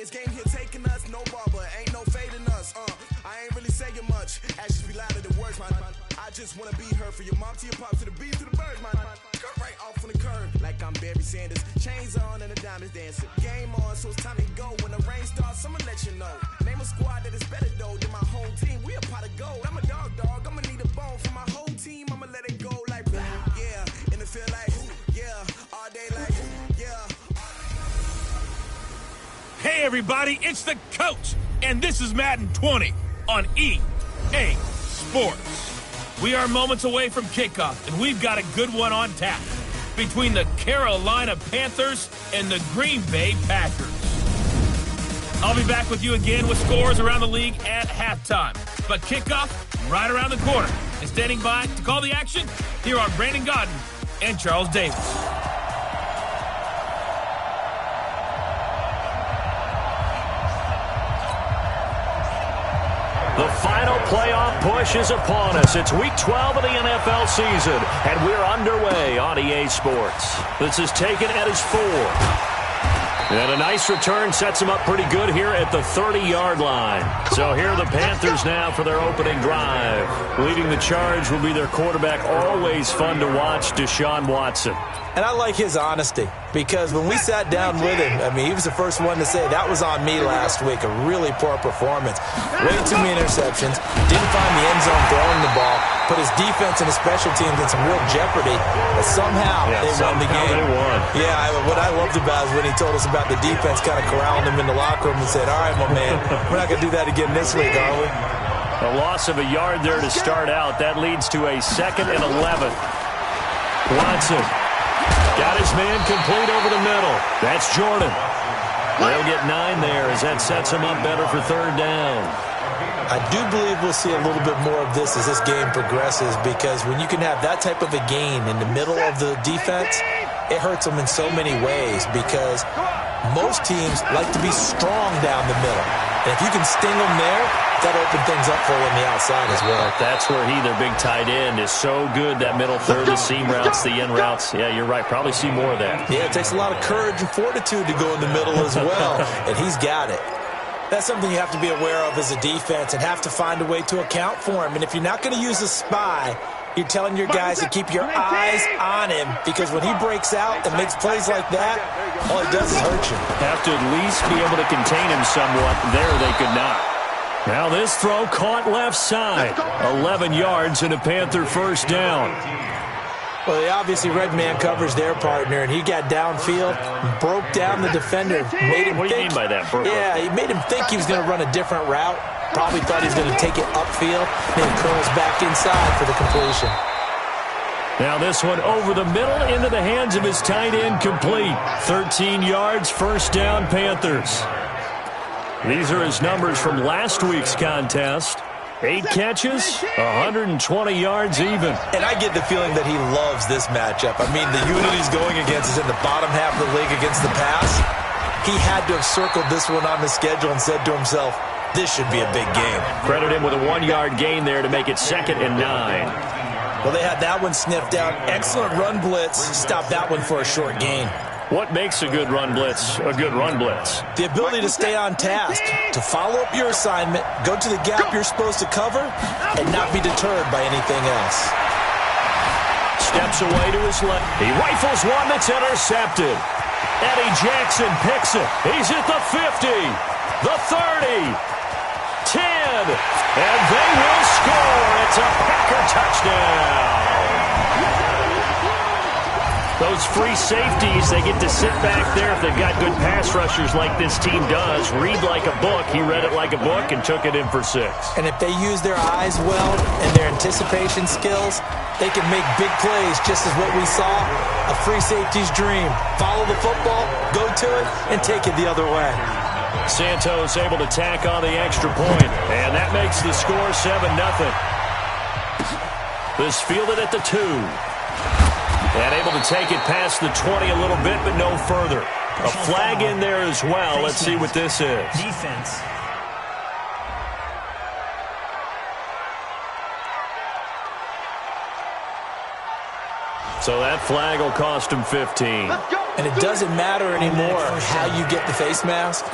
This game here taking us, no barber, ain't no fading us. I ain't really saying much. Actions be louder than words, man. I just wanna be heard for your mom to your pop to the beat to the birds, man. Cut right off on the curb, like I'm Barry Sanders. Chains on and the diamonds dancing. Game on, so it's time to go. When the rain starts, I'ma let you know. Name a squad that is better though than my home team. We a pot of gold. I'm a dog. I'ma need a bone for my whole team. I'ma let it go like yeah, in the field like yeah, all day like yeah. Hey everybody, it's the coach, and this is Madden 20 on EA Sports. We are moments away from kickoff, and we've got a good one on tap between the Carolina Panthers and the Green Bay Packers. I'll be back with you again with scores around the league at halftime. But kickoff right around the corner. And standing by to call the action, here are Brandon Godden and Charles Davis. The final playoff push is upon us. It's week 12 of the NFL season, and we're underway on EA Sports. This is taken at his 4. And a nice return sets him up pretty good here at the 30-yard line. So here are the Panthers now for their opening drive. Leading the charge will be their quarterback, always fun to watch, Deshaun Watson. And I like his honesty, because when we sat down with him, I mean, he was the first one to say, that was on me last week, a really poor performance. Way too many interceptions, didn't find the end zone throwing the ball, put his defense and his special teams in some real jeopardy, but somehow they won the game. They won. Yeah, what I loved about is when he told us about the defense kind of corralling him in the locker room and said, all right, my man, we're not going to do that again this week, are we? A loss of a yard there to start out. That leads to a 2nd and 11. Watson got his man complete over the middle. That's Jordan. They'll get 9 there as that sets him up better for 3rd down. I do believe we'll see a little bit more of this as this game progresses, because when you can have that type of a gain in the middle of the defense, it hurts them in so many ways, because most teams like to be strong down the middle. And if you can sting them there, that'll open things up for you on the outside as well. That's where their big tight end, is so good, that middle third, the seam routes, the in routes. Yeah, you're right. Probably see more of that. Yeah, it takes a lot of courage and fortitude to go in the middle as well, and he's got it. That's something you have to be aware of as a defense and have to find a way to account for him. And if you're not going to use a spy, you're telling your guys to keep your eyes on him, because when he breaks out and makes plays like that, all it does is hurt you. Have to at least be able to contain him somewhat. There they could not. Now this throw caught left side. 11 yards and a Panther 1st down. Well, they obviously red man covers their partner, and he got downfield, broke down the defender. Made him what do you mean by that, Burke? Yeah, he made him think he was going to run a different route. Probably thought he was going to take it upfield. Then he curls back inside for the completion. Now this one over the middle into the hands of his tight end, complete. 13 yards, 1st down, Panthers. These are his numbers from last week's contest. 8 catches, 120 yards even. And I get the feeling that he loves this matchup. I mean, the unit he's going against is in the bottom half of the league against the pass. He had to have circled this one on the schedule and said to himself, this should be a big game. Credit him with a 1-yard gain there to make it 2nd and 9. Well, they had that one sniffed out. Excellent run blitz. Stopped that one for a short gain. What makes a good run blitz a good run blitz? The ability to stay on task, to follow up your assignment, go to the gap you're supposed to cover, and not be deterred by anything else. Steps away to his left. He rifles one that's intercepted. Eddie Jackson picks it. He's at the 50, the 30, 10, and they will score. It's a Packer touchdown. Those free safeties, they get to sit back there if they've got good pass rushers like this team does. Read like a book. He read it like a book and took it in for 6. And if they use their eyes well and their anticipation skills, they can make big plays, just as what we saw, a free safety's dream. Follow the football, go to it, and take it the other way. Santos able to tack on the extra point, and that makes the score 7-0. This fielded at the 2. And able to take it past the 20 a little bit, but no further. A flag in there as well. Let's see what this is. Defense. So that flag will cost him 15. And it doesn't matter anymore how you get the face mask.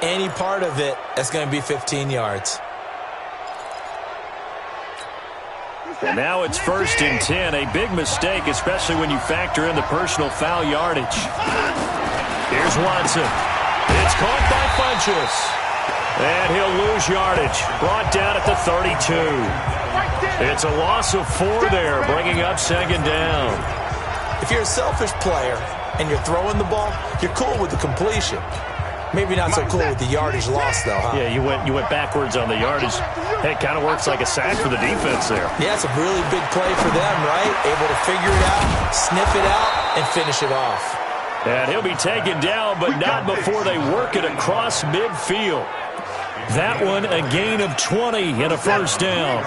any part of it, that's going to be 15 yards. And now it's 1st and 10. A big mistake, especially when you factor in the personal foul yardage. Here's Watson. It's caught by Funchess. And he'll lose yardage. Brought down at the 32. It's a loss of 4 there, bringing up 2nd down. If you're a selfish player and you're throwing the ball, you're cool with the completion. Maybe not so cool with the yardage loss, though, huh? Yeah, you went backwards on the yardage. Hey, it kind of works like a sack for the defense there. Yeah, it's a really big play for them, right? Able to figure it out, sniff it out, and finish it off. And he'll be taken down, but not before they work it across midfield. That one, a gain of 20 and a 1st down.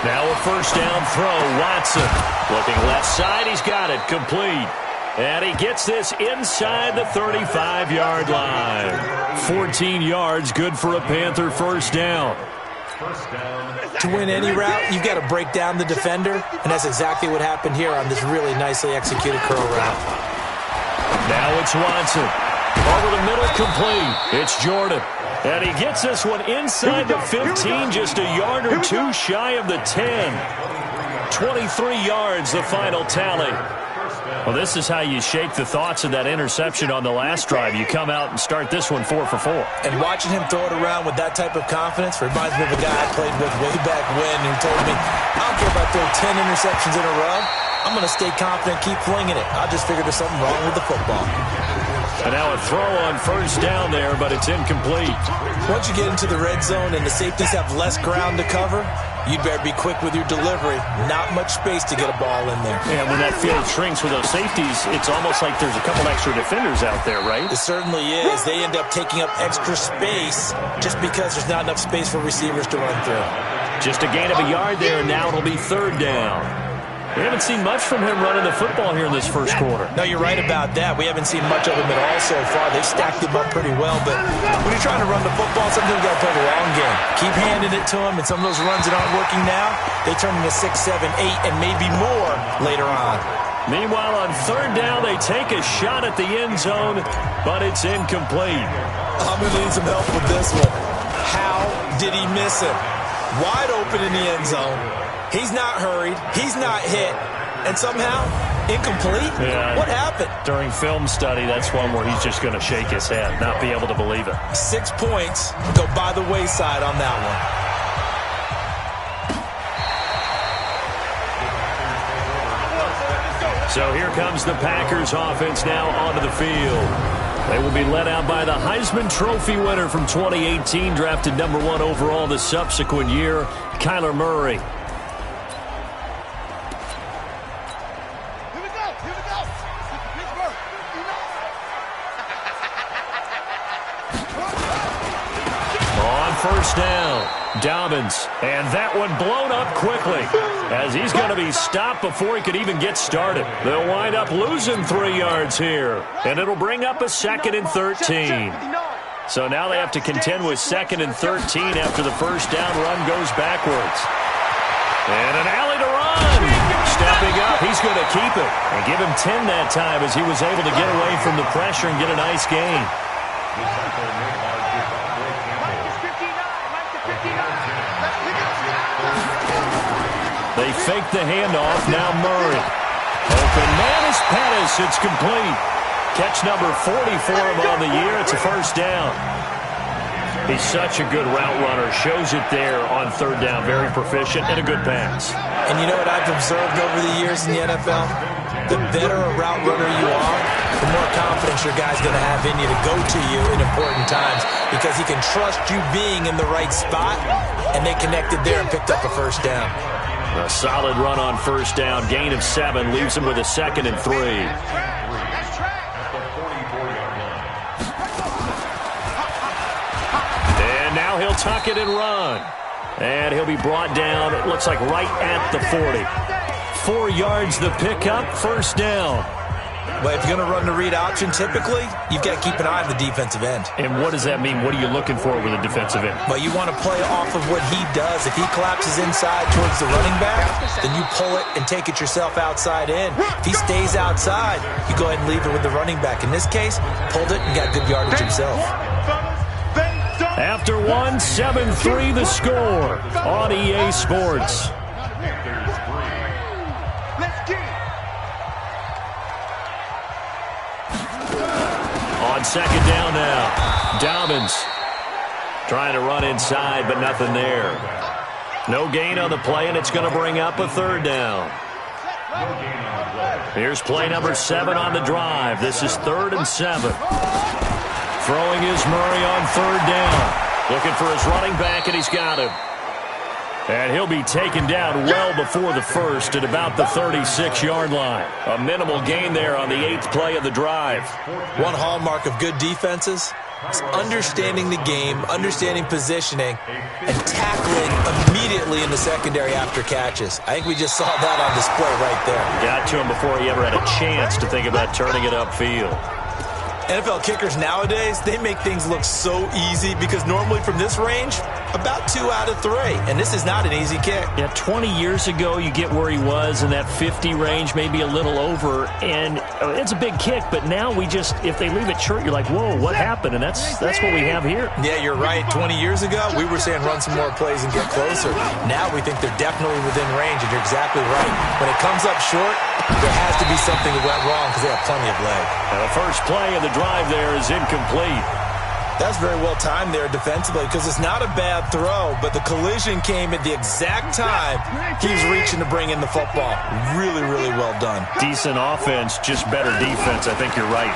Now a 1st down throw, Watson. Looking left side, he's got it, complete. And he gets this inside the 35-yard line. 14 yards, good for a Panther 1st down. To win any route, you've got to break down the defender, and that's exactly what happened here on this really nicely executed curl route. Now it's Watson. Over the middle, complete. It's Jordan. And he gets this one inside the 15, just a yard or 2 shy of the 10. 23 yards, the final tally. Well, this is how you shake the thoughts of that interception on the last drive. You come out and start this one 4 for 4. And watching him throw it around with that type of confidence reminds me of a guy I played with way back when who told me, I don't care if I throw 10 interceptions in a row. I'm going to stay confident, keep flinging it. I just figured there's something wrong with the football. And now a throw on 1st down there, but it's incomplete. Once you get into the red zone and the safeties have less ground to cover, you'd better be quick with your delivery. Not much space to get a ball in there. Yeah, when that field shrinks with those safeties, it's almost like there's a couple extra defenders out there, right? It certainly is. They end up taking up extra space just because there's not enough space for receivers to run through. Just a gain of a yard there, and now it'll be 3rd down. We haven't seen much from him running the football here in this 1st quarter. No, you're right about that. We haven't seen much of him at all so far. They've stacked him up pretty well, but when you're trying to run the football, sometimes you've got to play the long game. Keep handing it to him, and some of those runs that aren't working now, they turn into 6, 7, 8, and maybe more later on. Meanwhile, on 3rd down, they take a shot at the end zone, but it's incomplete. I'm going to need some help with this one. How did he miss it? Wide open in the end zone. He's not hurried. He's not hit. And somehow, incomplete? Yeah. What happened? During film study, that's one where he's just going to shake his head, not be able to believe it. 6 points go by the wayside on that one. So here comes the Packers offense now onto the field. They will be led out by the Heisman Trophy winner from 2018, drafted number 1 overall the subsequent year, Kyler Murray. On 1st down, Dobbins, and that one blown up quickly as he's going to be stopped before he could even get started. They'll wind up losing 3 yards here, and it'll bring up a 2nd and 13. So now they have to contend with 2nd and 13 after the 1st down run goes backwards. And an alley to run. Stepping up, he's going to keep it and give him 10 that time as he was able to get away from the pressure and get a nice gain. They fake the handoff. Now Murray. Open man is Pettis. It's complete. Catch number 40 for him on the year. It's a 1st down. He's such a good route runner. Shows it there on 3rd down. Very proficient and a good pass. And you know what I've observed over the years in the NFL? The better a route runner you are, the more confidence your guy's going to have in you to go to you in important times because he can trust you being in the right spot, and they connected there and picked up a 1st down. A solid run on 1st down. Gain of 7 leaves him with a 2nd and 3. And now he'll tuck it and run. And he'll be brought down, it looks like right at the 40. 4 yards the pickup, 1st down. Well, if you're going to run the read option, typically, you've got to keep an eye on the defensive end. And what does that mean? What are you looking for with a defensive end? Well, you want to play off of what he does. If he collapses inside towards the running back, then you pull it and take it yourself outside in. If he stays outside, you go ahead and leave it with the running back. In this case, pulled it and got good yardage himself. After one, 7-3 the score on EA Sports. On second down now, Dobbins trying to run inside, but nothing there. No gain on the play, and it's going to bring up a third down. Here's play number 7 on the drive. This is 3rd and 7. Throwing is Murray on 3rd down. Looking for his running back, and he's got him. And he'll be taken down well before the first at about the 36-yard line. A minimal gain there on the 8th play of the drive. One hallmark of good defenses is understanding the game, understanding positioning, and tackling immediately in the secondary after catches. I think we just saw that on display right there. Got to him before he ever had a chance to think about turning it upfield. NFL kickers nowadays, they make things look so easy because normally from this range, about 2 out of 3. And this is not an easy kick. Yeah, 20 years ago, you get where he was in that 50 range, maybe a little over, and it's a big kick. But now we just, if they leave it short, you're like, whoa, what happened? And that's what we have here. Yeah, you're right. 20 years ago, we were saying run some more plays and get closer. Now we think they're definitely within range, and you're exactly right. When it comes up short, there has to be something that went wrong because they have plenty of leg. Now the first play of the drive there is incomplete. That's very well timed there defensively because it's not a bad throw, but the collision came at the exact time he was reaching to bring in the football. Really, really well done. Decent offense, just better defense. I think you're right.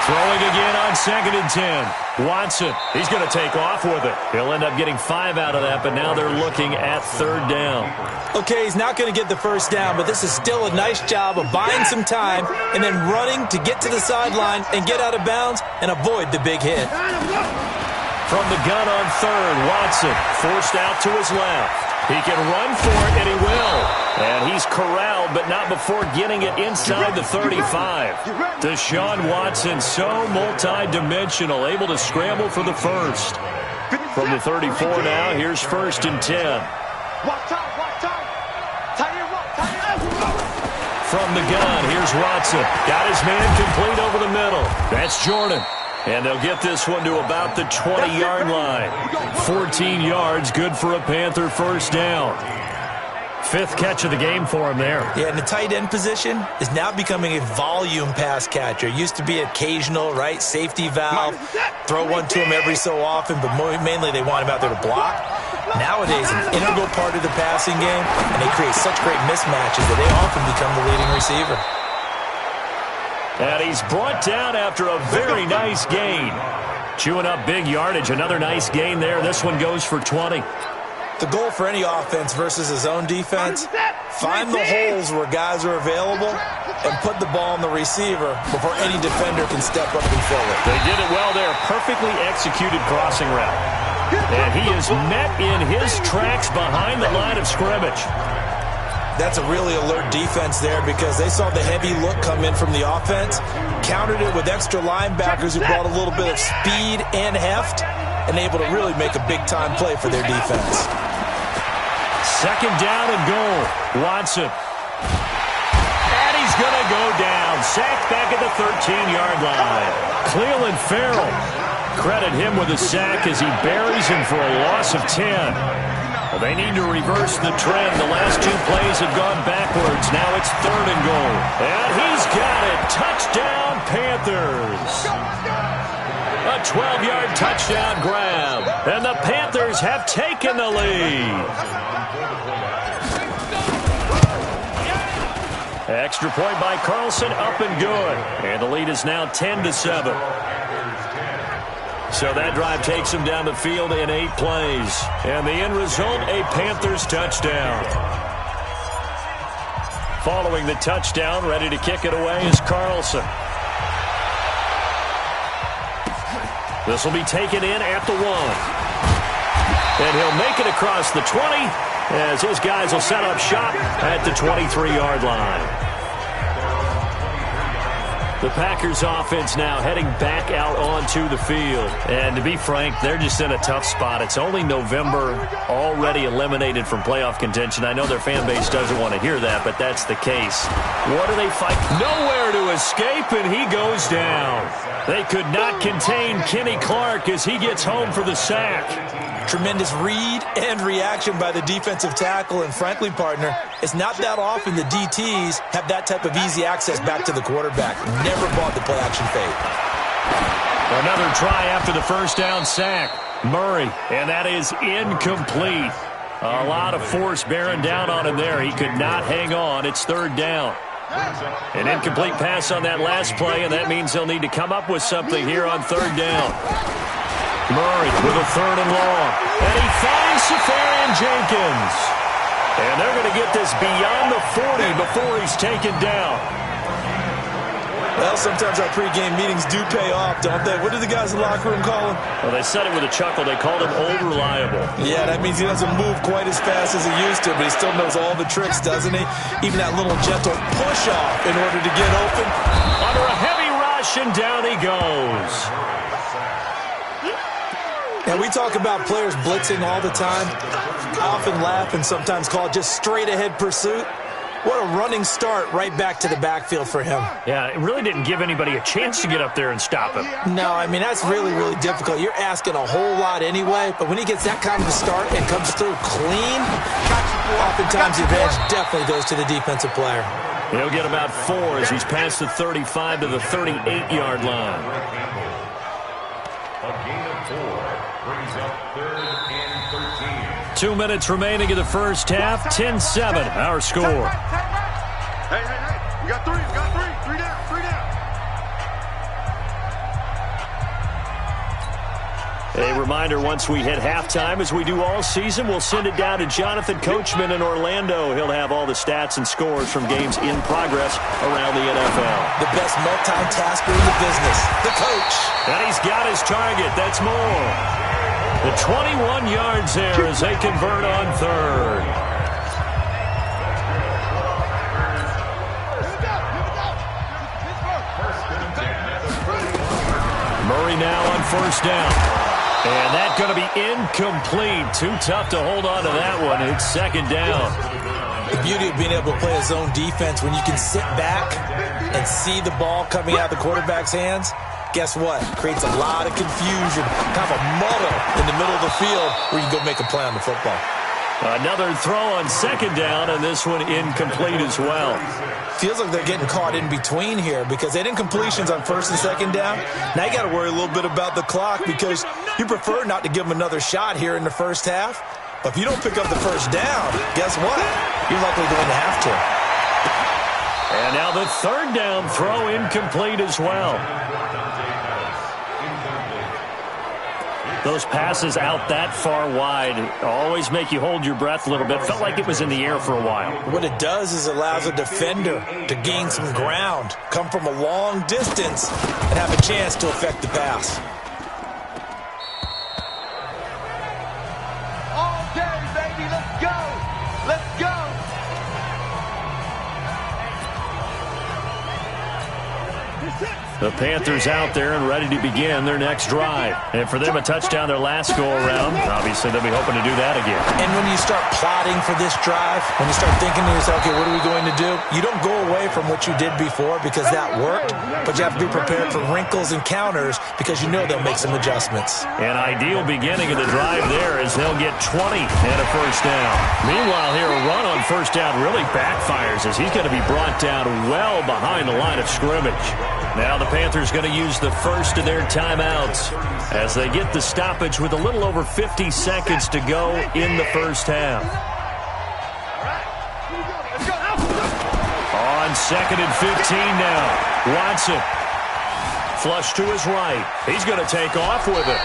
Throwing again on 2nd and 10. Watson, he's going to take off with it. He'll end up getting 5 out of that, but now they're looking at 3rd down. Okay, he's not going to get the first down, but this is still a nice job of buying some time and then running to get to the sideline and get out of bounds and avoid the big hit. From the gun on 3rd, Watson forced out to his left. He can run for it, and he will. And he's corralled, but not before getting it inside the 35. Deshaun Watson, so multi-dimensional, able to scramble for the first. From the 34 now, here's 1st and 10. From the gun, here's Watson. Got his man complete over the middle. That's Jordan. And they'll get this one to about the 20-yard line. 14 yards, good for a Panther first down. 5th catch of the game for him there. Yeah, and the tight end position is now becoming a volume pass catcher. It used to be occasional, right? Safety valve. Throw one to him every so often, but mainly they want him out there to block. Nowadays, an integral part of the passing game, and they create such great mismatches that they often become the leading receiver. And he's brought down after a very nice gain. Chewing up big yardage. Another nice gain there. This one goes for 20. The goal for any offense versus his own defense, find the holes where guys are available and put the ball on the receiver before any defender can step up and fill it. They did it well there. Perfectly executed crossing route. And he is met in his tracks behind the line of scrimmage. That's a really alert defense there because they saw the heavy look come in from the offense, countered it with extra linebackers who brought a little bit of speed and heft, and able to really make a big-time play for their defense. 2nd down and goal. Watson. And he's going to go down. Sacked back at the 13-yard line. Cleveland Farrell. Credit him with a sack as he buries him for a loss of 10. Well, they need to reverse the trend. The last 2 plays have gone backwards. Now it's 3rd and goal. And he's got it. Touchdown, Panthers. A 12-yard touchdown grab. And the Panthers have taken the lead. Extra point by Carlson, up and good. And the lead is now 10-7. So that drive takes him down the field in 8 plays. And the end result, a Panthers touchdown. Following the touchdown, ready to kick it away is Carlson. This will be taken in at the 1. And he'll make it across the 20 as his guys will set up shop at the 23-yard line. The Packers offense now heading back out onto the field. And to be frank, they're just in a tough spot. It's only November, already eliminated from playoff contention. I know their fan base doesn't want to hear that, but that's the case. What do they fight? Nowhere to escape, and he goes down. They could not contain Kenny Clark as he gets home for the sack. Tremendous read and reaction by the defensive tackle, and frankly, partner, it's not that often the DTs have that type of easy access back to the quarterback. Never bought the play-action fade. Another try after the first down sack. Murray, and that is incomplete. A lot of force bearing down on him there. He could not hang on. It's third down. An incomplete pass on that last play, and that means they'll need to come up with something here on third down. Murray with a third and long. And he finds Safarian-Jenkins. And they're going to get this beyond the 40 before he's taken down. Well, sometimes our pregame meetings do pay off, don't they? What do the guys in the locker room call him? Well, they said it with a chuckle. They called him old reliable. Yeah, that means he doesn't move quite as fast as he used to, but he still knows all the tricks, doesn't he? Even that little gentle push-off in order to get open. Under a heavy rush, and down he goes. And we talk about players blitzing all the time. I often laugh and sometimes call it just straight-ahead pursuit. What a running start right back to the backfield for him. Yeah, it really didn't give anybody a chance to get up there and stop him. No, I mean, that's really, really difficult. You're asking a whole lot anyway, but when he gets that kind of a start and comes through clean, oftentimes the advantage definitely goes to the defensive player. He'll get about 4 as he's past the 35 to the 38-yard line. A gain of 4 brings up 3rd and 13. 2 minutes remaining in the first half. 10-7, our score. Hey, we got 3, we got 3. 3 down, 3 down. A reminder, once we hit halftime, as we do all season, we'll send it down to Jonathan Coachman in Orlando. He'll have all the stats and scores from games in progress around the NFL. The best multitasker in the business, the coach. And he's got his target. That's more. The 21 yards there as they convert on third. Murray now on first down. And that's going to be incomplete. Too tough to hold on to that one. It's second down. The beauty of being able to play a zone defense when you can sit back and see the ball coming out of the quarterback's hands, guess what? Creates a lot of confusion, kind of a muddle in the middle of the field where you can go make a play on the football. Another throw on second down, and this one incomplete as well. Feels like they're getting caught in between here because they had incompletions on first and second down. Now you got to worry a little bit about the clock because you prefer not to give them another shot here in the first half. But if you don't pick up the first down, guess what? You're likely going to have to. And now the third down throw incomplete as well. Those passes out that far wide always make you hold your breath a little bit. Felt like it was in the air for a while. What it does is it allows a defender to gain some ground, come from a long distance, and have a chance to affect the pass. All day, baby, let's go. Let's go. The Panthers out there and ready to begin their next drive. And for them, a touchdown their last go-around. Obviously, they'll be hoping to do that again. And when you start plotting for this drive, when you start thinking to yourself, okay, what are we going to do? You don't go away from what you did before because that worked, but you have to be prepared for wrinkles and counters because you know they'll make some adjustments. An ideal beginning of the drive there is they'll get 20 and a first down. Meanwhile, here, a run on first down really backfires as he's going to be brought down well behind the line of scrimmage. Now the Panthers going to use the first of their timeouts as they get the stoppage with a little over 50 seconds to go in the first half. On second and 15 now. Watson. Flush to his right. He's going to take off with it.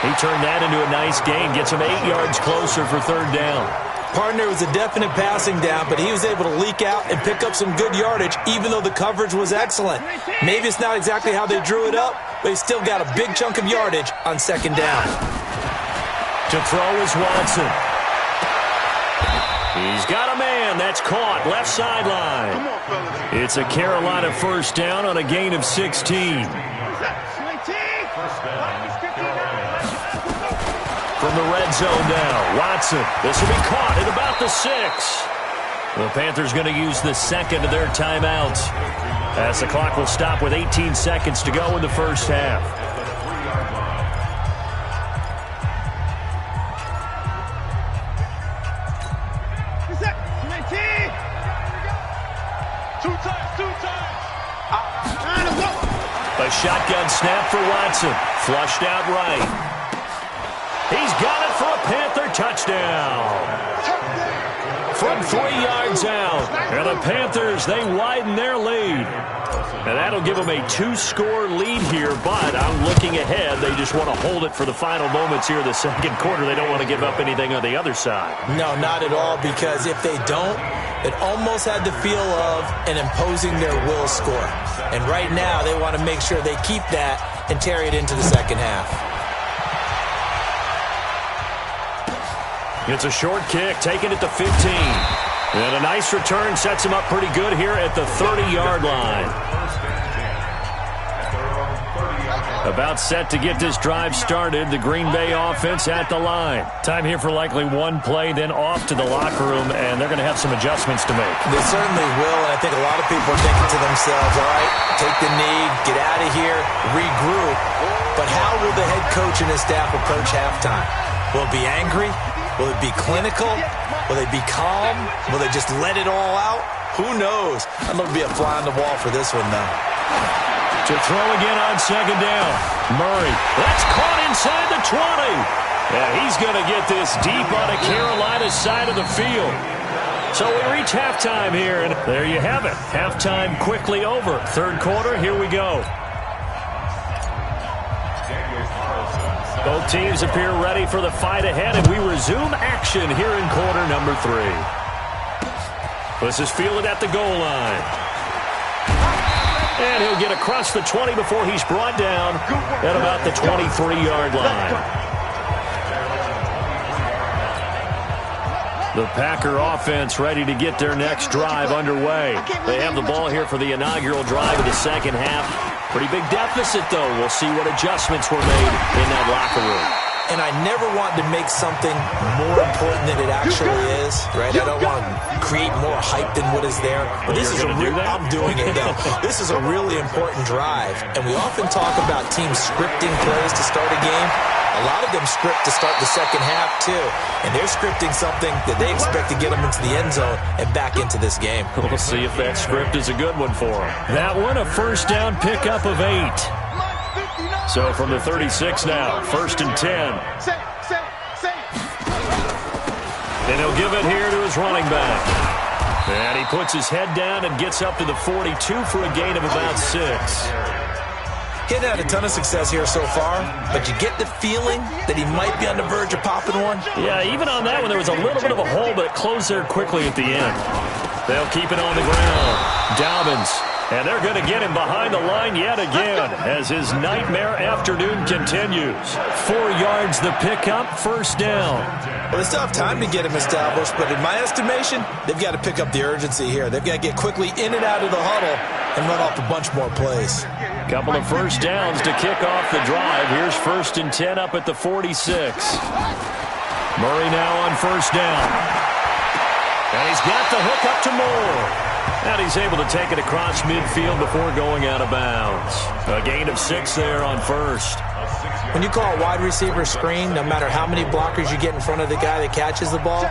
He turned that into a nice gain. Gets him 8 yards closer for third down. Partner was a definite passing down, but he was able to leak out and pick up some good yardage, even though the coverage was excellent. Maybe it's not exactly how they drew it up, but he still got a big chunk of yardage on second down. To throw is Watson. He's got a man. That's caught. Left sideline. Come on, fellas. It's a Carolina first down on a gain of 16. From the red zone now, Watson. This will be caught at about the 6. The Panthers going to use the second of their timeouts, as the clock will stop with 18 seconds to go in the first half. A shotgun snap for Watson. Flushed out right. He's got it for a Panther touchdown. From 3 yards out. And the Panthers, they widen their lead. And that'll give them a 2-score lead here, but I'm looking ahead. They just want to hold it for the final moments here in the second quarter. They don't want to give up anything on the other side. No, not at all, because if they don't, it almost had the feel of an imposing their will score. And right now, they want to make sure they keep that and carry it into the second half. It's a short kick, taken at the 15. And a nice return sets him up pretty good here at the 30-yard line. About set to get this drive started. The Green Bay offense at the line. Time here for likely one play, then off to the locker room, and they're going to have some adjustments to make. They certainly will, and I think a lot of people are thinking to themselves, all right, take the knee, get out of here, regroup. But how will the head coach and his staff approach halftime? Will it be angry? Will it be clinical? Will they be calm? Will they just let it all out? Who knows? I'd love to be a fly on the wall for this one, though. To throw again on second down. Murray. That's caught inside the 20. Yeah, he's going to get this deep on a Carolina side of the field. So we reach halftime here, and there you have it. Halftime quickly over. Third quarter, here we go. Both teams appear ready for the fight ahead, and we resume action here in quarter number 3. This is fielded at the goal line. And he'll get across the 20 before he's brought down at about the 23-yard line. The Packer offense ready to get their next drive underway. They have the ball here for the inaugural drive of the second half. Pretty big deficit, though. We'll see what adjustments were made in that locker room. And I never want to make something more important than it actually is, right? I don't want to create more hype than what is there. But this is I'm doing it, though. This is a really important drive. And we often talk about teams scripting plays to start a game. A lot of them script to start the second half, too. And they're scripting something that they expect to get them into the end zone and back into this game. We'll see if that script is a good one for them. That one, a first down pickup of 8. So from the 36 now, 1st and 10. And he'll give it here to his running back. And he puts his head down and gets up to the 42 for a gain of about 6. He hasn't had a ton of success here so far, but you get the feeling that he might be on the verge of popping one. Yeah, even on that one, there was a little bit of a hole, but it closed there quickly at the end. They'll keep it on the ground. Dobbins. And they're going to get him behind the line yet again as his nightmare afternoon continues. 4 yards the pickup, first down. Well, they still have time to get him established, but in my estimation, they've got to pick up the urgency here. They've got to get quickly in and out of the huddle and run off a bunch more plays. Couple of first downs to kick off the drive. Here's 1st and 10 up at the 46. Murray now on first down. And he's got the hook up to Moore. And he's able to take it across midfield before going out of bounds. A gain of 6 there on first. When you call a wide receiver screen, no matter how many blockers you get in front of the guy that catches the ball,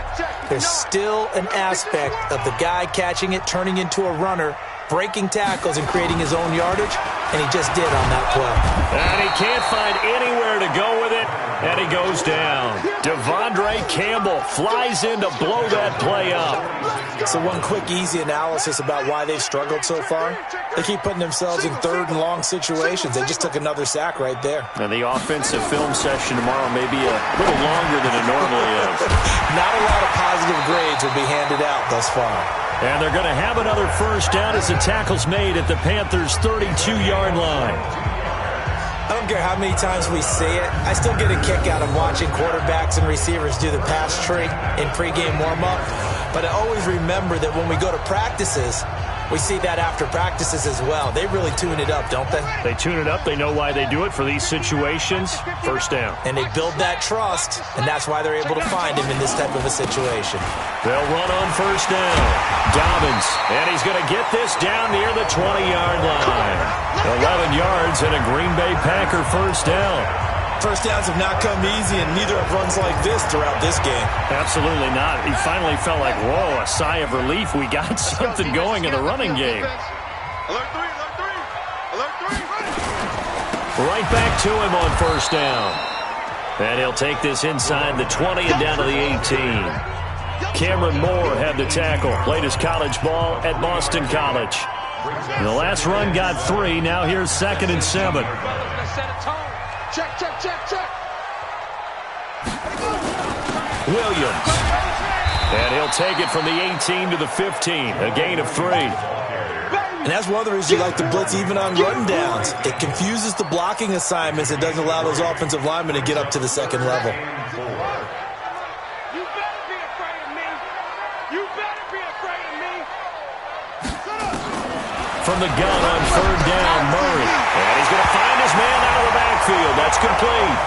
there's still an aspect of the guy catching it, turning into a runner, breaking tackles and creating his own yardage, and he just did on that play. And he can't find anywhere to go with it, and he goes down. Devondre Campbell flies in to blow that play up. So one quick, easy analysis about why they've struggled so far. They keep putting themselves in 3rd and long situations. They just took another sack right there. And the offensive film session tomorrow may be a little longer than it normally is. Not a lot of positive grades will be handed out thus far. And they're going to have another first down as the tackle's made at the Panthers' 32-yard line. I don't care how many times we see it. I still get a kick out of watching quarterbacks and receivers do the pass tree in pregame warm-up. But I always remember that when we go to practices, we see that after practices as well. They really tune it up, don't they? They tune it up. They know why they do it for these situations. First down. And they build that trust, and that's why they're able to find him in this type of a situation. They'll run on first down. Dobbins, and he's going to get this down near the 20-yard line. 11 yards and a Green Bay Packer first down. First downs have not come easy, and neither have runs like this throughout this game. Absolutely not. He finally felt like, whoa, a sigh of relief. We got something going in the running game. Alert three. Right back to him on first down. And he'll take this inside the 20 and down to the 18. Cameron Moore had the tackle. Played his college ball at Boston College. And the last run got 3. Now here's 2nd and 7. Check. Williams. And he'll take it from the 18 to the 15. A gain of 3. And that's one of the reasons you like to blitz even on run downs. It confuses the blocking assignments. It doesn't allow those offensive linemen to get up to the second level. You better be afraid of me. From the gun on third down, Murray. And he's going to find his man out of the backfield. That's complete.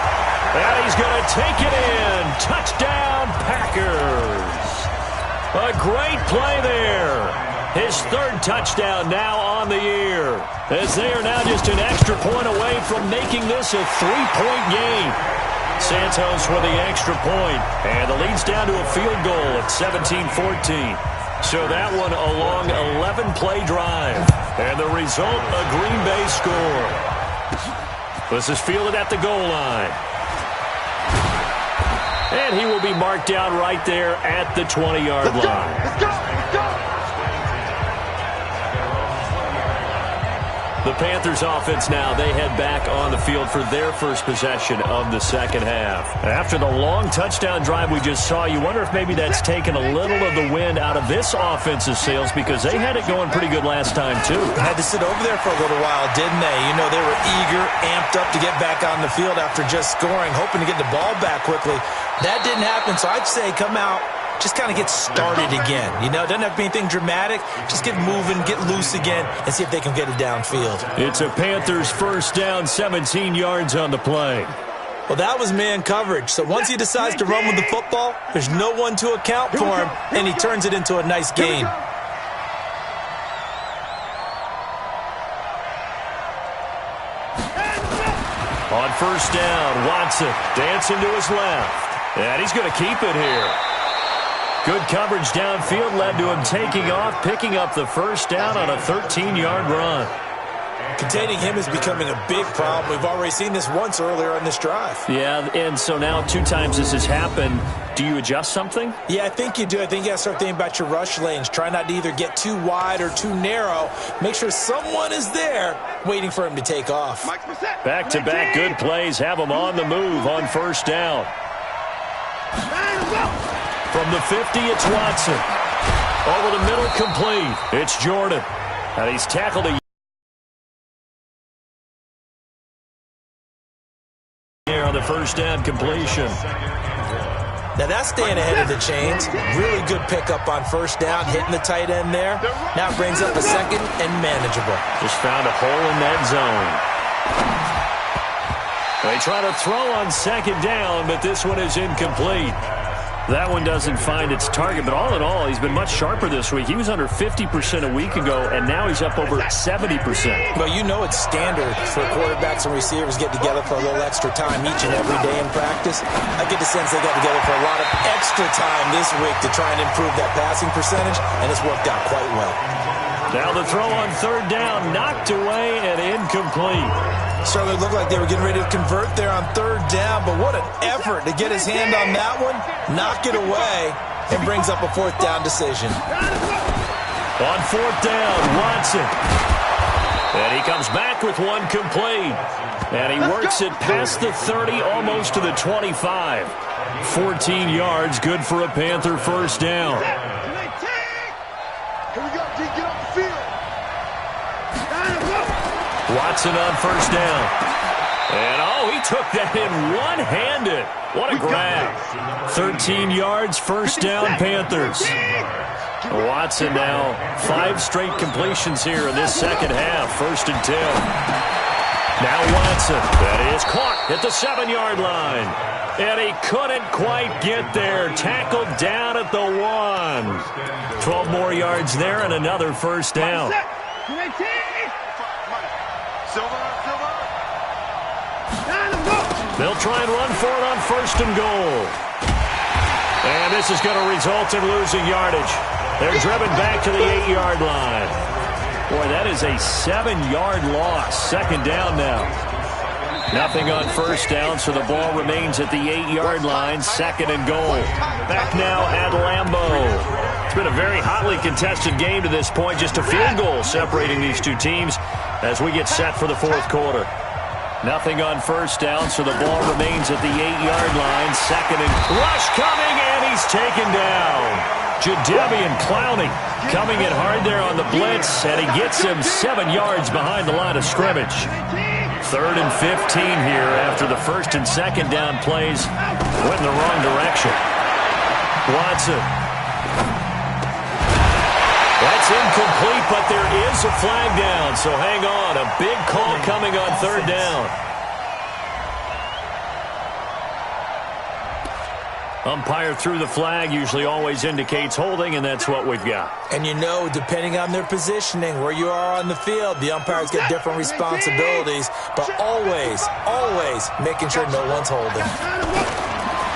And he's going to take it in. Touchdown, Packers. A great play there. His 3rd touchdown now on the year, as they are now just an extra point away from making this a 3-point game. Santos with the extra point, and the lead's down to a field goal at 17-14. So that one a long 11-play drive, and the result, a Green Bay score. This is fielded at the goal line. And he will be marked down right there at the 20-yard line. Let's go. The Panthers offense now, they head back on the field for their first possession of the second half. After the long touchdown drive we just saw, you wonder if maybe that's taken a little of the wind out of this offensive sails, because they had it going pretty good last time too. Had to sit over there for a little while, didn't they? You know, they were eager, amped up to get back on the field after just scoring, hoping to get the ball back quickly. That didn't happen, so I'd say come out, just kind of get started again. You know, it doesn't have to be anything dramatic. Just get moving, get loose again, and see if they can get it downfield. It's a Panthers first down, 17 yards on the play. Well, that was man coverage. So once he decides to run with the football, there's no one to account for him, and he turns it into a nice gain. On first down, Watson dancing to his left. And he's going to keep it here. Good coverage downfield led to him taking off, picking up the first down on a 13-yard run. Containing him is becoming a big problem. We've already seen this once earlier on this drive. Yeah, and so now 2 times this has happened. Do you adjust something? Yeah, I think you do. I think you got to start thinking about your rush lanes. Try not to either get too wide or too narrow. Make sure someone is there waiting for him to take off. Back-to-back good plays have him on the move on first down. From the 50, it's Watson. Over the middle, complete. It's Jordan. And he's tackled a on the first down completion. Now that's staying ahead of the chains. Really good pickup on first down, hitting the tight end there. Now brings up a second and manageable. Just found a hole in that zone. They try to throw on second down, but this one is incomplete. That one doesn't find its target, but all in all, he's been much sharper this week. He was under 50% a week ago, and now he's up over 70%. Well, you know it's standard for quarterbacks and receivers get together for a little extra time each and every day in practice. I get the sense they got together for a lot of extra time this week to try and improve that passing percentage, and it's worked out quite well. Now the throw on third down, knocked away and incomplete. Certainly looked like they were getting ready to convert there on third down, but what an effort to get his hand on that one, knock it away, and brings up a fourth down decision. On fourth down, Watson. And he comes back with one complete. And he works it past the 30, almost to the 25. 14 yards, good for a Panther first down. Here we go, D, get off the field. Watson on first down. And, oh, he took that in one-handed. What a grab. 13 yards, first down, Panthers. Watson now 5 straight completions here in this second half. 1st and 10. Now Watson. That is caught at the 7-yard line. And he couldn't quite get there. Tackled down at the 1. 12 more yards there and another first down. They'll try and run for it on 1st and goal. And this is going to result in losing yardage. They're driven back to the 8-yard line. Boy, that is a 7-yard loss. 2nd down now. Nothing on 1st down, so the ball remains at the 8-yard line. 2nd and goal. Back now at Lambeau. It's been a very hotly contested game to this point. Just a field goal separating these two teams as we get set for the 4th quarter. Nothing on 1st down, so the ball remains at the 8-yard line. 2nd and rush coming, and he's taken down. Jadeveon Clowney coming in hard there on the blitz, and he gets him 7 yards behind the line of scrimmage. 3rd and 15 here after the 1st and 2nd down plays went in the wrong direction. Watson. That's incomplete, but there is a flag down, so hang on. A big call coming on 3rd down. Umpire threw the flag, usually always indicates holding, and that's what we've got. And you know, depending on their positioning, where you are on the field, the umpires get different responsibilities, but always, always making sure no one's holding.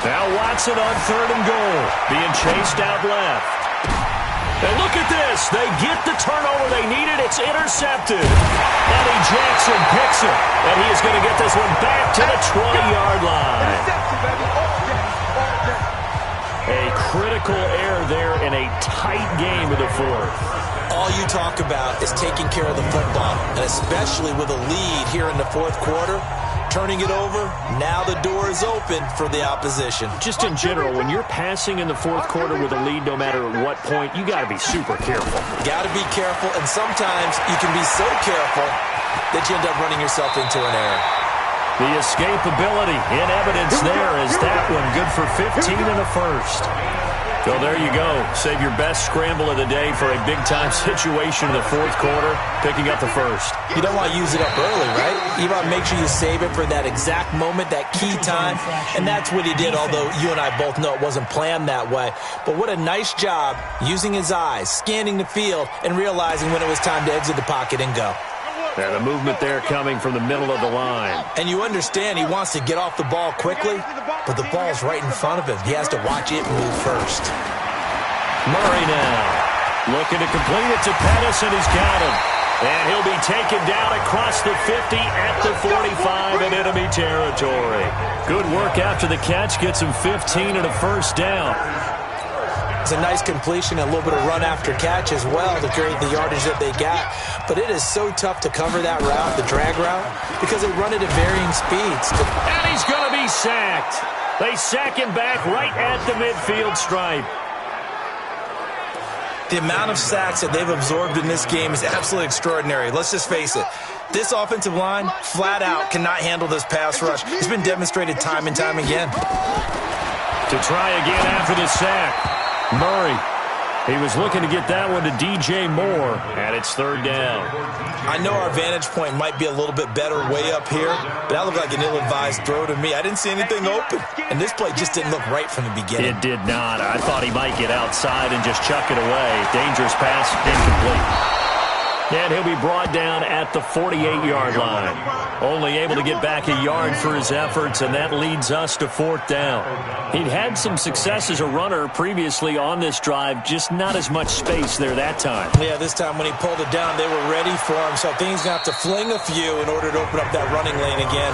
Now Watson on 3rd and goal, being chased out left. And look at this. They get the turnover they needed. It's intercepted. Eddie Jackson picks it, and he is going to get this one back to the 20-yard line. A critical error there in a tight game of the 4th. All you talk about is taking care of the football, and especially with a lead here in the 4th quarter, turning it over, now the door is open for the opposition. Just in general, when you're passing in the 4th quarter with a lead, no matter at what point, you got to be super careful. Got to be careful, and sometimes you can be so careful that you end up running yourself into an error. The escapability in evidence there is that one good for 15 and a 1st. So there you go. Save your best scramble of the day for a big-time situation in the 4th quarter, picking up the 1st. You don't want to use it up early, right? You want to make sure you save it for that exact moment, that key time, and that's what he did, although you and I both know it wasn't planned that way. But what a nice job using his eyes, scanning the field, and realizing when it was time to exit the pocket and go. And the movement there coming from the middle of the line. And you understand he wants to get off the ball quickly, but the ball's right in front of him. He has to watch it move first. Murray now looking to complete it to Pettis, and he's got him. And he'll be taken down across the 50 at the 45 in enemy territory. Good work after the catch. Gets him 15 and a 1st down. It's a nice completion, a little bit of run after catch as well to create the yardage that they got. But it is so tough to cover that route, the drag route, because they run it at varying speeds. And he's going to be sacked. They sack him back right at the midfield stripe. The amount of sacks that they've absorbed in this game is absolutely extraordinary. Let's just face it. This offensive line, flat out, cannot handle this pass rush. It's been demonstrated time and time again. To try again after the sack. Murray, he was looking to get that one to DJ Moore, and it's 3rd down. I know our vantage point might be a little bit better way up here, but that looked like an ill-advised throw to me. I didn't see anything open, and this play just didn't look right from the beginning. It did not. I thought he might get outside and just chuck it away. Dangerous pass, incomplete. And he'll be brought down at the 48-yard line. Only able to get back a yard for his efforts, and that leads us to 4th down. He'd had some success as a runner previously on this drive, just not as much space there that time. Yeah, this time when he pulled it down, they were ready for him, so I think he's going to have to fling a few in order to open up that running lane again.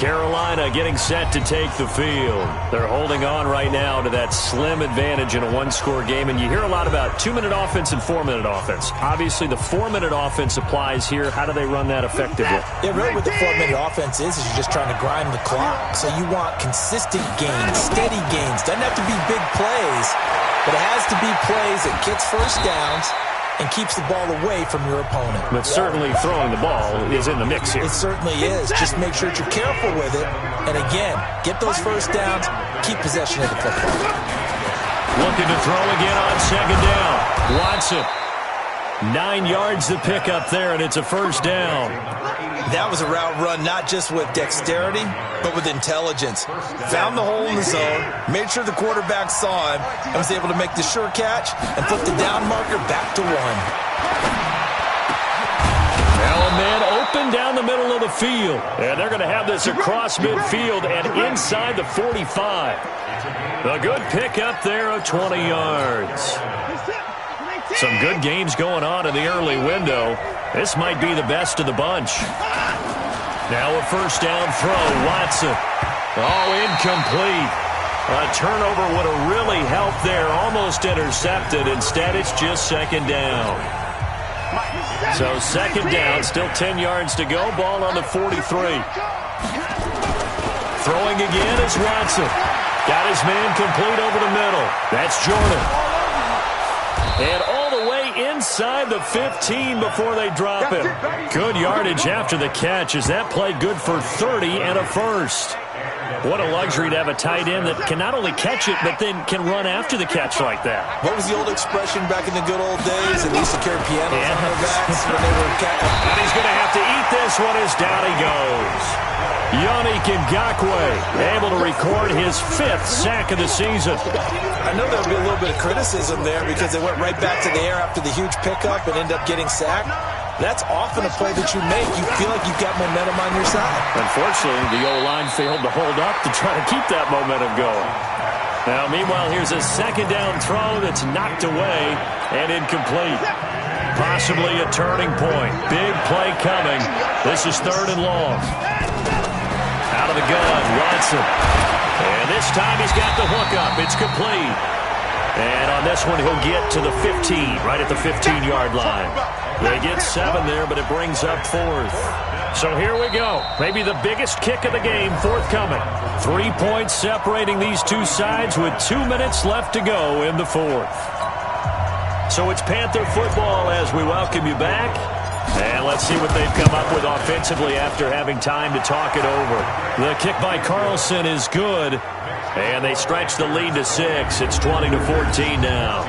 Carolina getting set to take the field. They're holding on right now to that slim advantage in a one-score game, and you hear a lot about 2-minute offense and 4-minute offense. Obviously, the 4-minute offense applies here. How do they run that effectively? Yeah, really what the 4-minute offense is you're just trying to grind the clock. So you want consistent gains, steady gains. Doesn't have to be big plays, but it has to be plays that gets first downs and keeps the ball away from your opponent. But certainly throwing the ball is in the mix here. It certainly is. Just make sure that you're careful with it. And again, get those first downs, keep possession of the football. Looking to throw again on second down. Watson. 9 yards to pick up there, and it's a first down. That was a route run not just with dexterity, but with intelligence. Found the hole in the zone, made sure the quarterback saw him, and was able to make the sure catch and put the down marker back to 1. Now a man open down the middle of the field. And they're going to have this across midfield and inside the 45. A good pickup there of 20 yards. Some good games going on in the early window. This might be the best of the bunch. Now a first down throw. Watson. Oh, incomplete. A turnover would have really helped there. Almost intercepted. Instead, it's just second down. So second down, still 10 yards to go. Ball on the 43. Throwing again is Watson. Got his man complete over the middle. That's Jordan. And all the way inside the 15 before they drop him. Good yardage after the catch as that play good for 30 and a first. What a luxury to have a tight end that can not only catch it, but then can run after the catch like that. What was the old expression back in the good old days? They used to carry pianos on their backs when they were catching. And he's going to have to eat this one as down he goes. Yannick Ngakoue able to record his 5th sack of the season. I know there'll be a little bit of criticism there because they went right back to the air after the huge pickup and end up getting sacked. That's often a play that you make. You feel like you've got momentum on your side. Unfortunately, the O-line failed to hold up to try to keep that momentum going. Now, meanwhile, here's a second down throw that's knocked away and incomplete. Possibly a turning point. Big play coming. This is 3rd and long. Out of the gun, Watson. And this time he's got the hook up. It's complete. And on this one, he'll get to the 15, right at the 15-yard line. They get 7 there, but it brings up 4th. So here we go. Maybe the biggest kick of the game forthcoming. 3 points separating these two sides with 2 minutes left to go in the 4th. So it's Panther football as we welcome you back. And let's see what they've come up with offensively after having time to talk it over. The kick by Carlson is good. And they stretch the lead to 6. It's 20-14 now.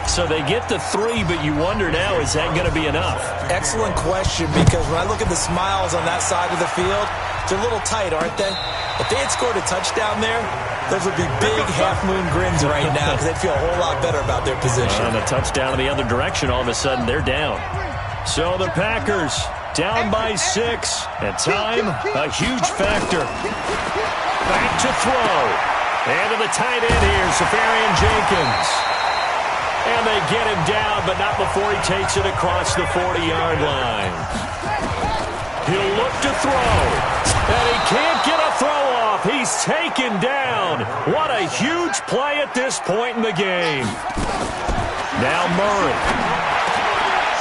So they get to 3, but you wonder now, is that going to be enough? Excellent question, because when I look at the smiles on that side of the field, they're a little tight, aren't they? If they had scored a touchdown there, those would be big half-moon grins right now because they'd feel a whole lot better about their position. And a touchdown in the other direction, all of a sudden they're down. So the Packers down by 6, and time, a huge factor. Back to throw. And to the tight end here, Safarian Jenkins. And they get him down, but not before he takes it across the 40-yard line. He'll look to throw. And he can't get a throw off. He's taken down. What a huge play at this point in the game. Now Murray.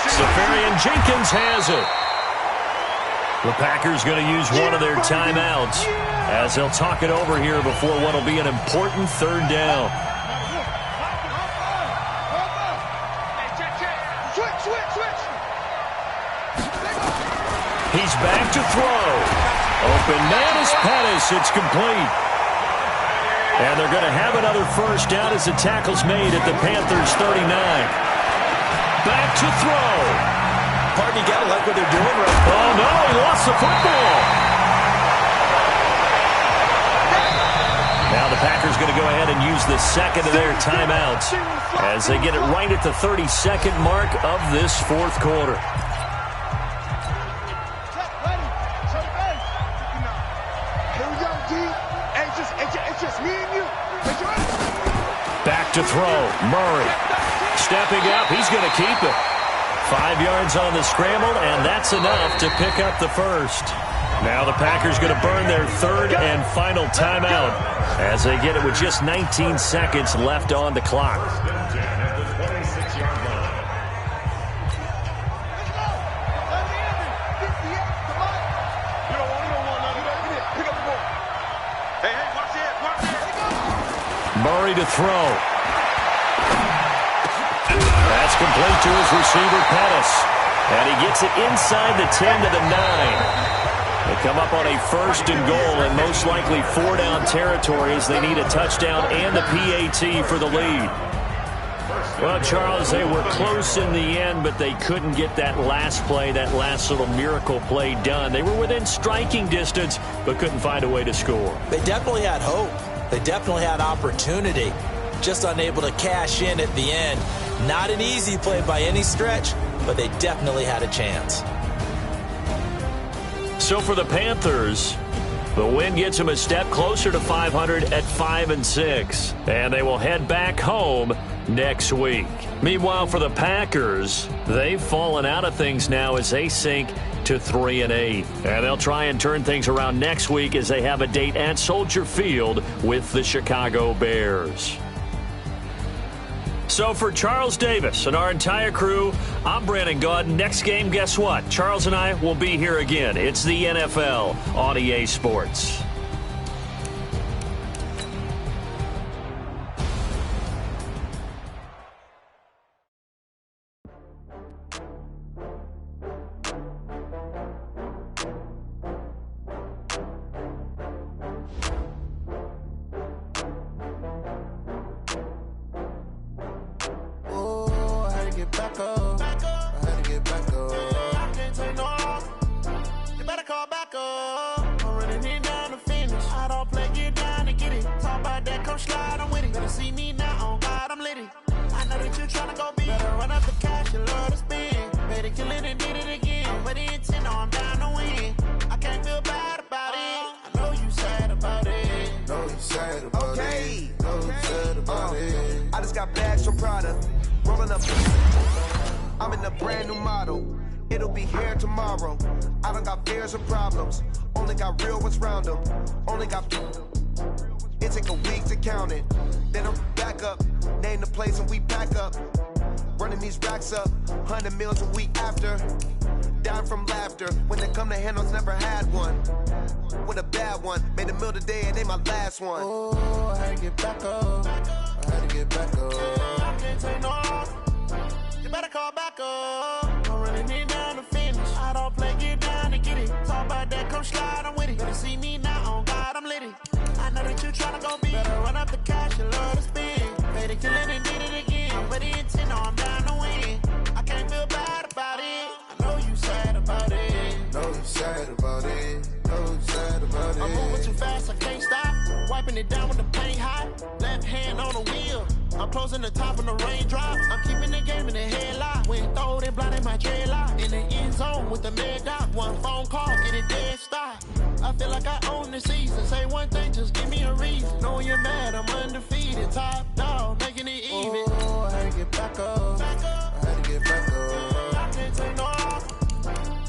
Safarian Jenkins has it. The Packers going to use one of their timeouts as they'll talk it over here before what will be an important 3rd down. He's back to throw. Open man is Pettis. It's complete. And they're going to have another first down as the tackle's made at the Panthers' 39. Back to throw. Pardon, you got to like what they're doing right now. Oh, no, he lost the football. Now the Packers going to go ahead and use the second of their timeouts as they get it right at the 32nd mark of this 4th quarter. Back to throw. Murray stepping up. He's going to keep it. 5 yards on the scramble, and that's enough to pick up the first. Now the Packers going to burn their 3rd and final timeout as they get it with just 19 seconds left on the clock. Murray to throw. That's It's complete to his receiver, Pettis. And he gets it inside the 10 to the 9. They come up on a 1st and goal and most likely 4-down territory as they need a touchdown and the PAT for the lead. Well, Charles, they were close in the end, but they couldn't get that last play, that last little miracle play done. They were within striking distance, but couldn't find a way to score. They definitely had hope. They definitely had opportunity. Just unable to cash in at the end. Not an easy play by any stretch, but they definitely had a chance. So for the Panthers, the win gets them a step closer to 500 at 5-6, and they will head back home next week. Meanwhile, for the Packers, they've fallen out of things now as they sink to 3-8, and they'll try and turn things around next week as they have a date at Soldier Field with the Chicago Bears. So for Charles Davis and our entire crew, I'm Brandon Gaudin. Next game, guess what? Charles and I will be here again. It's the NFL on EA Sports. I just got bags from Prada, rolling up. I'm in a brand new model. It'll be here tomorrow. I don't got fears or problems. Only got real ones round them. Only got. It take a week to count it. Then I'm back up. Name the place and we pack up. Running these racks up. 100 meals a week after. Down from laughter. When they come to handles, never had one. With a bad one. Made a meal today and ain't my last one. Oh, I had to get back up. I had to get back up. I can't take no loss. You better call back up. I'm running it down to finish. I don't play, get down to get it. Talk about that, come slide, I'm with it. Better see me now, on God, I'm litty. I know that you tryna go be. Better run up the cash, you love to spend. Made it, kill it, and did it again. But the intent, no, I'm down to win. I can't feel bad about it. I know you sad about it. Know you sad about it. Know you sad about it. I'm moving too fast, I can't stop. Wiping it down with the paint hot. Left hand on the wheel. I'm closing the top when the raindrops. I'm keeping the game in the headlock. When throw it blind in my dreadlock. In the end zone with the mad dot. One phone call, get it dead stop. I feel like I own the season. Say one thing, just give me a reason. Knowing you're mad, I'm undefeated. Top dog, making it even. Oh, I had to get back up. I had to get back up. I can't take no loss.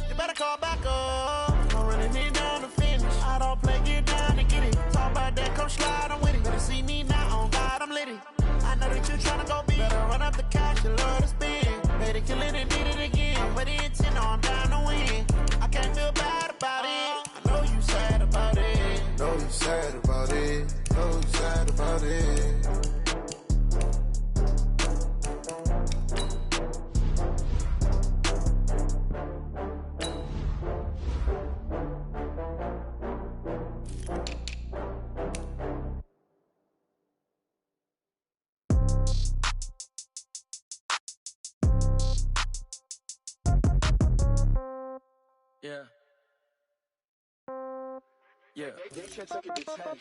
You better call back up. I'm running it down to finish. I don't play, get down to get it. Talk about that, come slide, I'm with it. Better see me now, on God, I'm litty. I know that you tryna go be. Better run up the cash, you love to spend. Made it, kill it, and did it again. But the intent, no, I'm down to win. I can't feel bad about it. I know you sad about it. Know you sad about it. Know you sad about it. Yeah. Yeah.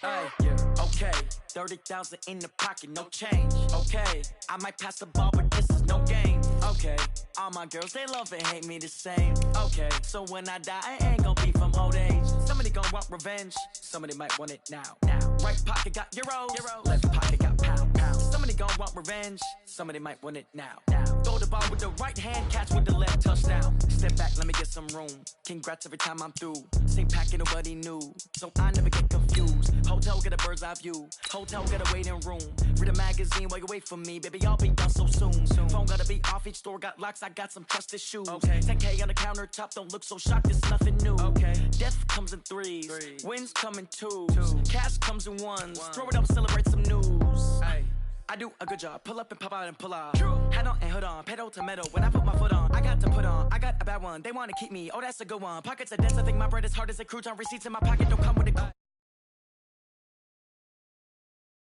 Hey, yeah. Okay. 30,000 in the pocket, no change. Okay. I might pass the ball, but this is no game. Okay. All my girls, they love and hate me the same. Okay. So when I die, I ain't gonna be from old age. Somebody gonna want revenge. Somebody might want it now. Right pocket got euros. Left pocket got pound. Somebody gonna want revenge. Somebody might want it now. Throw the ball with the right hand, catch with the left, touchdown. Step back, let me get some room. Congrats every time I'm through. Same packet, nobody knew. So I never get confused. Hotel get a bird's eye view. Hotel get a waiting room. Read a magazine while you wait for me. Baby, I'll be done so soon. Phone gotta be off, each store got locks. I got some trusted shoes. Okay. 10K on the countertop, don't look so shocked, it's nothing new. Okay. Death comes in threes. Wins come in twos. Cash comes in ones. Throw it up, celebrate some news. Hey. I do a good job. Pull up and pop out and pull out. Head on and hood on, pedal to metal. When I put my foot on, I got to put on. I got a bad one. They want to keep me. Oh, that's a good one. Pockets are dense. I think my bread is hard as a crouton. Receipts in my pocket don't come with a